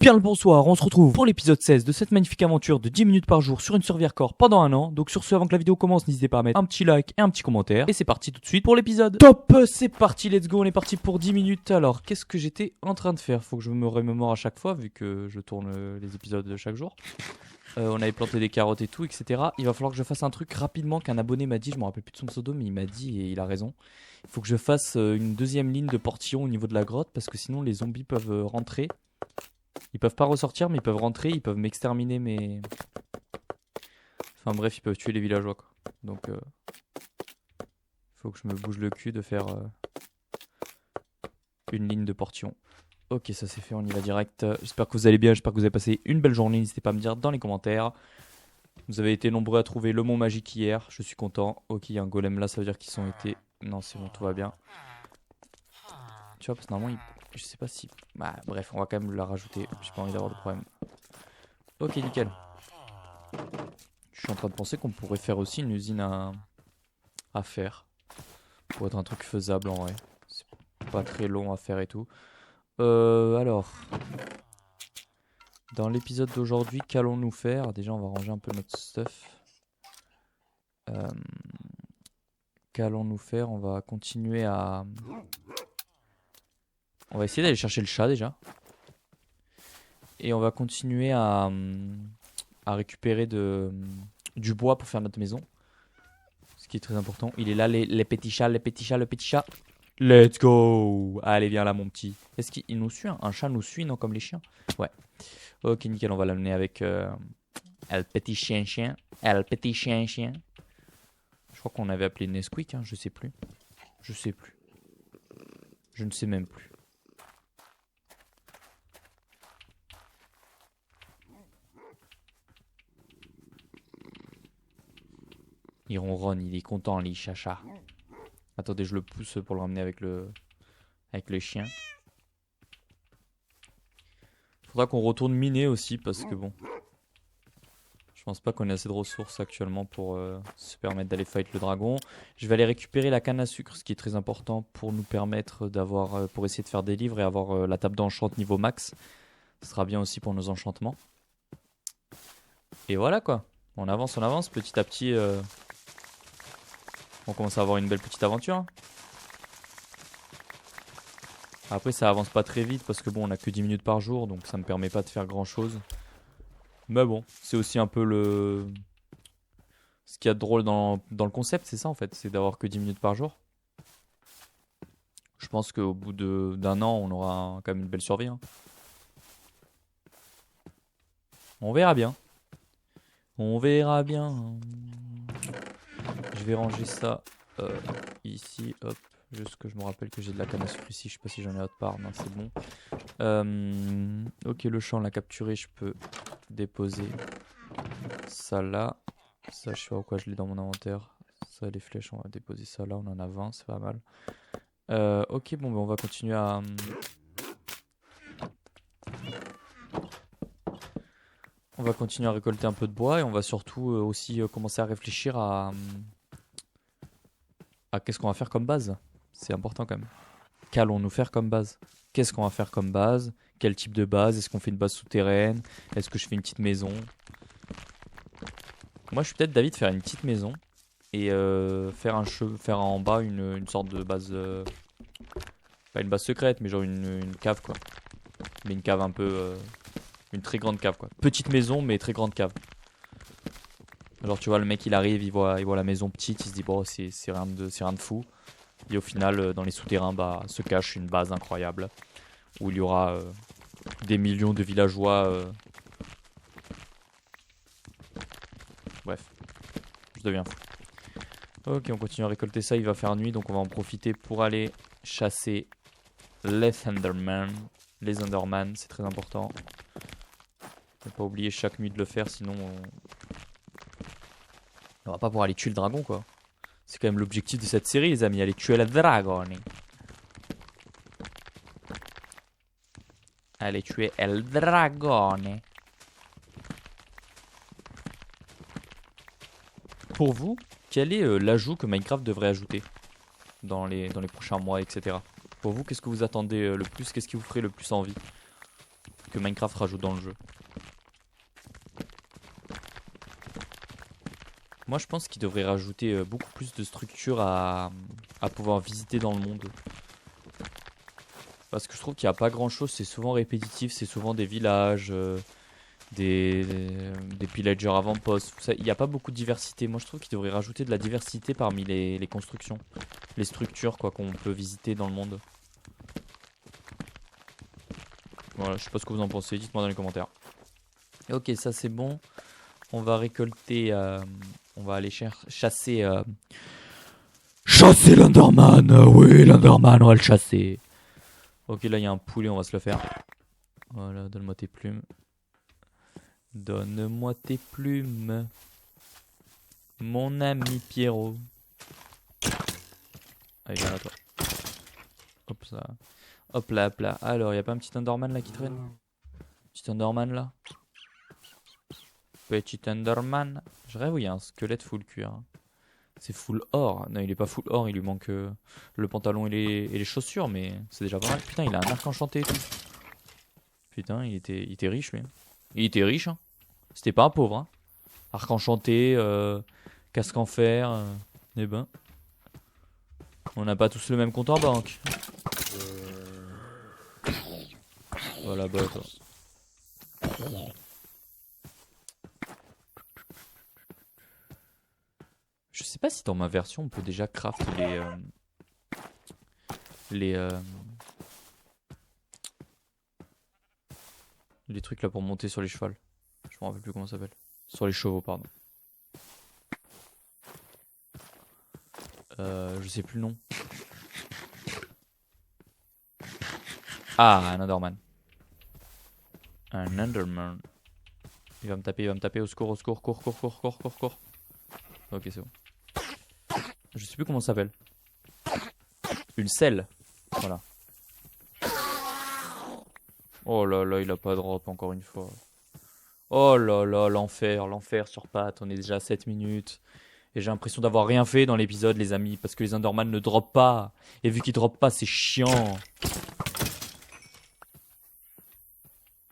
Bien le bonsoir, on se retrouve pour l'épisode 16 de cette magnifique aventure de 10 minutes par jour sur une survie hardcore pendant un an. Donc sur ce, avant que la vidéo commence, n'hésitez pas à mettre un petit like et un petit commentaire. Et c'est parti tout de suite pour l'épisode. Top, c'est parti, let's go, on est parti pour 10 minutes. Alors, qu'est-ce que j'étais en train de faire? Faut que je me remémore à chaque fois, vu que je tourne les épisodes de chaque jour. On avait planté des carottes et tout, etc. Il va falloir que je fasse un truc rapidement qu'un abonné m'a dit. Je me rappelle plus de son pseudo, mais il m'a dit et il a raison. Il faut que je fasse une deuxième ligne de portillon au niveau de la grotte, parce que sinon les zombies peuvent rentrer. Ils peuvent pas ressortir, mais ils peuvent rentrer, ils peuvent m'exterminer, mais... Enfin bref, ils peuvent tuer les villageois, quoi. Donc, faut que je me bouge le cul de faire une ligne de portillon. Ok, ça c'est fait, on y va direct. J'espère que vous allez bien, j'espère que vous avez passé une belle journée. N'hésitez pas à me dire dans les commentaires. Vous avez été nombreux à trouver le mont magique hier, je suis content. Ok, il y a un golem là, ça veut dire qu'ils ont été... Non, c'est bon, tout va bien. Tu vois, parce que normalement, je sais pas si... Bah, bref, on va quand même la rajouter. J'ai pas envie d'avoir de problème. Ok, nickel. Je suis en train de penser qu'on pourrait faire aussi une usine à faire. Pour être un truc faisable en vrai. C'est pas très long à faire et tout. Alors... Dans l'épisode d'aujourd'hui, qu'allons-nous faire? Déjà, on va ranger un peu notre stuff. Qu'allons-nous faire? On va continuer à... On va essayer d'aller chercher le chat déjà. Et on va continuer à récupérer du bois pour faire notre maison. Ce qui est très important. Il est là, les petits chats, les petits chats, le petit chat. Let's go! Allez, viens là, mon petit. Est-ce qu'il nous suit? Un chat nous suit, non, comme les chiens? Ouais. Ok, nickel, on va l'amener avec le petit chien-chien. Le petit chien-chien. Je crois qu'on avait appelé Nesquik, hein, je sais plus. Je sais plus. Je ne sais même plus. Il ronronne, il est content, les chacha. Attendez, je le pousse pour le ramener avec le chien. Faudra qu'on retourne miner aussi, parce que bon... Je pense pas qu'on ait assez de ressources actuellement pour se permettre d'aller fight le dragon. Je vais aller récupérer la canne à sucre, ce qui est très important pour nous permettre d'avoir... pour essayer de faire des livres et avoir la table d'enchant niveau max. Ce sera bien aussi pour nos enchantements. Et voilà quoi. On avance petit à petit... On commence à avoir une belle petite aventure. Hein. Après ça avance pas très vite parce que bon on a que 10 minutes par jour donc ça me permet pas de faire grand chose. Mais bon c'est aussi un peu le... Ce qu'il y a de drôle dans le concept c'est ça en fait. C'est d'avoir que 10 minutes par jour. Je pense qu'au bout d'un an on aura quand même une belle survie. Hein. On verra bien. On verra bien. Je vais ranger ça ici, hop. Juste que je me rappelle que j'ai de la canne à sucre ici. Je sais pas si j'en ai autre part. Non, c'est bon. Ok, le champ, on l'a capturé. Je peux déposer ça là. Ça, je sais pas pourquoi je l'ai dans mon inventaire. Ça, les flèches, on va déposer ça là. On en a 20, c'est pas mal. Ok, bon, ben, on va continuer à... On va continuer à récolter un peu de bois et on va surtout aussi commencer à réfléchir à qu'est-ce qu'on va faire comme base. C'est important quand même. Qu'allons-nous faire comme base? Qu'est-ce qu'on va faire comme base? Quel type de base? Est-ce qu'on fait une base souterraine? Est-ce que je fais une petite maison? Moi je suis peut-être d'avis de faire une petite maison et faire en bas une sorte de base... pas une base secrète mais genre une cave quoi. Mais une cave un peu... une très grande cave quoi. Petite maison mais très grande cave. Alors tu vois le mec il arrive, il voit la maison petite, il se dit bon c'est rien de fou. Et au final dans les souterrains bah, se cache une base incroyable. Où il y aura des millions de villageois. Bref, je deviens fou. Ok on continue à récolter ça, il va faire nuit donc on va en profiter pour aller chasser les Enderman. Les Enderman c'est très important. Faut pas oublier chaque nuit de le faire sinon on va pas pouvoir aller tuer le dragon quoi. C'est quand même l'objectif de cette série les amis, aller tuer le dragon. Aller tuer el dragone. Pour vous, quel est l'ajout que Minecraft devrait ajouter dans les prochains mois, etc. Pour vous, qu'est-ce que vous attendez le plus? Qu'est-ce qui vous ferait le plus envie? que Minecraft rajoute dans le jeu. Moi je pense qu'il devrait rajouter beaucoup plus de structures à pouvoir visiter dans le monde. Parce que je trouve qu'il n'y a pas grand chose, c'est souvent répétitif, c'est souvent des villages, des villagers avant-poste. Il n'y a pas beaucoup de diversité. Moi je trouve qu'il devrait rajouter de la diversité parmi les constructions, les structures quoi qu'on peut visiter dans le monde. Voilà, je sais pas ce que vous en pensez, dites-moi dans les commentaires. Ok, ça c'est bon. On va récolter, on va aller chasser... Chasser l'Enderman. Oui, l'Enderman, on va le chasser. Ok, là il y a un poulet, on va se le faire. Voilà, donne-moi tes plumes. Donne-moi tes plumes. Mon ami Pierrot. Allez, viens là toi. Hop ça. Hop là, hop là. Alors, il n'y a pas un petit Enderman là qui traîne? Petit Enderman là. Petit Enderman. Je rêve où il y a un squelette full cuir. C'est full or. Non, il est pas full or, il lui manque le pantalon et les chaussures, mais c'est déjà pas mal. Putain, il a un arc enchanté et tout. Putain, il était riche lui. Il était riche, hein. C'était pas un pauvre, hein. Arc enchanté, casque en fer. Eh ben. On n'a pas tous le même compte en banque. Voilà, bah toi. Je sais pas si dans ma version on peut déjà craft les trucs là pour monter sur les chevaux. Je me rappelle plus comment ça s'appelle. Sur les chevaux, pardon. Je sais plus le nom. Ah, un Enderman. Un Enderman. Il va me taper, au secours, cours. Ok, c'est bon. Je sais plus comment ça s'appelle. Une selle. Voilà. Oh là là, il a pas de drop encore une fois. Oh là là, l'enfer sur pattes. On est déjà à 7 minutes. Et j'ai l'impression d'avoir rien fait dans l'épisode, les amis. Parce que les Enderman ne droppent pas. Et vu qu'ils droppent pas, c'est chiant.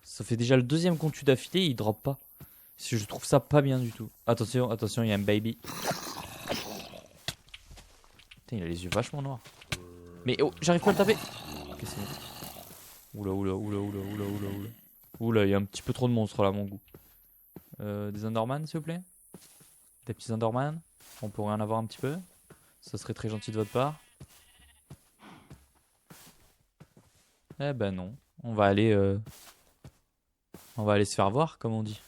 Ça fait déjà le deuxième contu d'affilée, il drop pas. Je trouve ça pas bien du tout. Attention, attention, il y a un baby. Putain, il a les yeux vachement noirs. Mais oh, j'arrive pas à le taper. Ok, c'est bon. Oula. Oula, il y a un petit peu trop de monstres là, à mon goût. Des Enderman, s'il vous plaît. Des petits Enderman. On pourrait en avoir un petit peu. Ça serait très gentil de votre part. Eh ben non. On va aller se faire voir, comme on dit.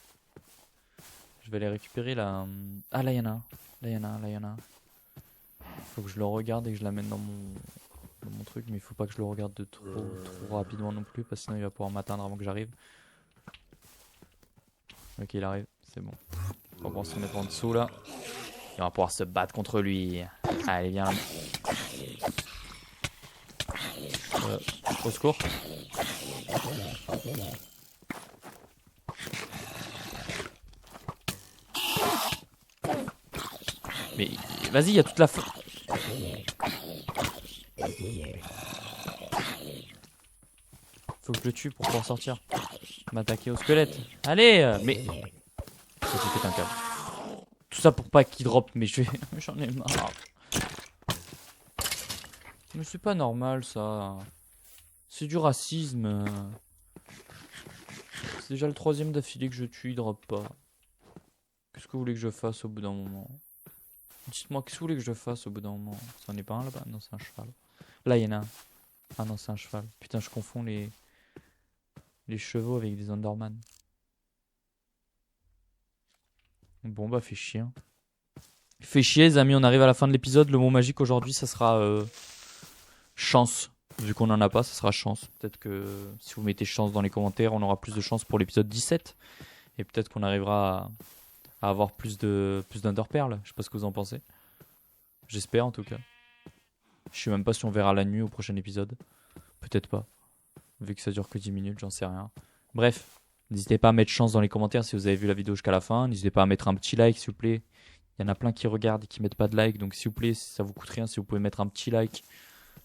Je vais aller récupérer la... Ah, là, il y en a un. Là, il y en a un. Faut que je le regarde et que je l'amène dans mon truc. Mais il faut pas que je le regarde de trop rapidement non plus. Parce que sinon, il va pouvoir m'atteindre avant que j'arrive. Ok, il arrive. C'est bon. On va se mettre en dessous, là. Et on va pouvoir se battre contre lui. Allez, viens là. Au secours. Mais vas-y, il y a toute la faute. Faut que je le tue pour pouvoir sortir. M'attaquer au squelette. Allez, mais... Ça j'ai pété un câble. Tout ça pour pas qu'il drop, mais j'en ai marre. Mais c'est pas normal ça. C'est du racisme. C'est déjà le troisième d'affilée que je tue, il drop pas. Qu'est-ce que vous voulez que je fasse au bout d'un moment? Dites-moi, qu'est-ce que vous voulez que je fasse au bout d'un moment? C'en est pas un là-bas? Non, c'est un cheval. Là, il y en a un. Ah non, c'est un cheval. Putain, je confonds les chevaux avec des Enderman. Bon, bah, fait chier. Hein. Fait chier, les amis, on arrive à la fin de l'épisode. Le mot magique aujourd'hui, ça sera chance. Vu qu'on en a pas, ça sera chance. Peut-être que si vous mettez chance dans les commentaires, on aura plus de chance pour l'épisode 17. Et peut-être qu'on arrivera à avoir plus d'Enderperles. Je sais pas ce que vous en pensez. J'espère en tout cas. Je sais même pas si on verra la nuit au prochain épisode. Peut-être pas. Vu que ça dure que 10 minutes, j'en sais rien. Bref, n'hésitez pas à mettre chance dans les commentaires si vous avez vu la vidéo jusqu'à la fin. N'hésitez pas à mettre un petit like s'il vous plaît. Il y en a plein qui regardent et qui mettent pas de like. Donc s'il vous plaît, ça vous coûte rien si vous pouvez mettre un petit like.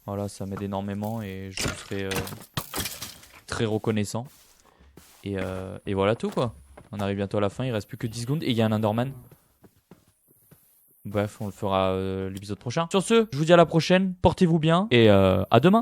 Voilà, ça m'aide énormément et je vous serai très reconnaissant. Et voilà tout quoi. On arrive bientôt à la fin, il reste plus que 10 secondes et il y a un Enderman. Bref, on le fera l'épisode prochain. Sur ce, je vous dis à la prochaine, portez-vous bien et à demain.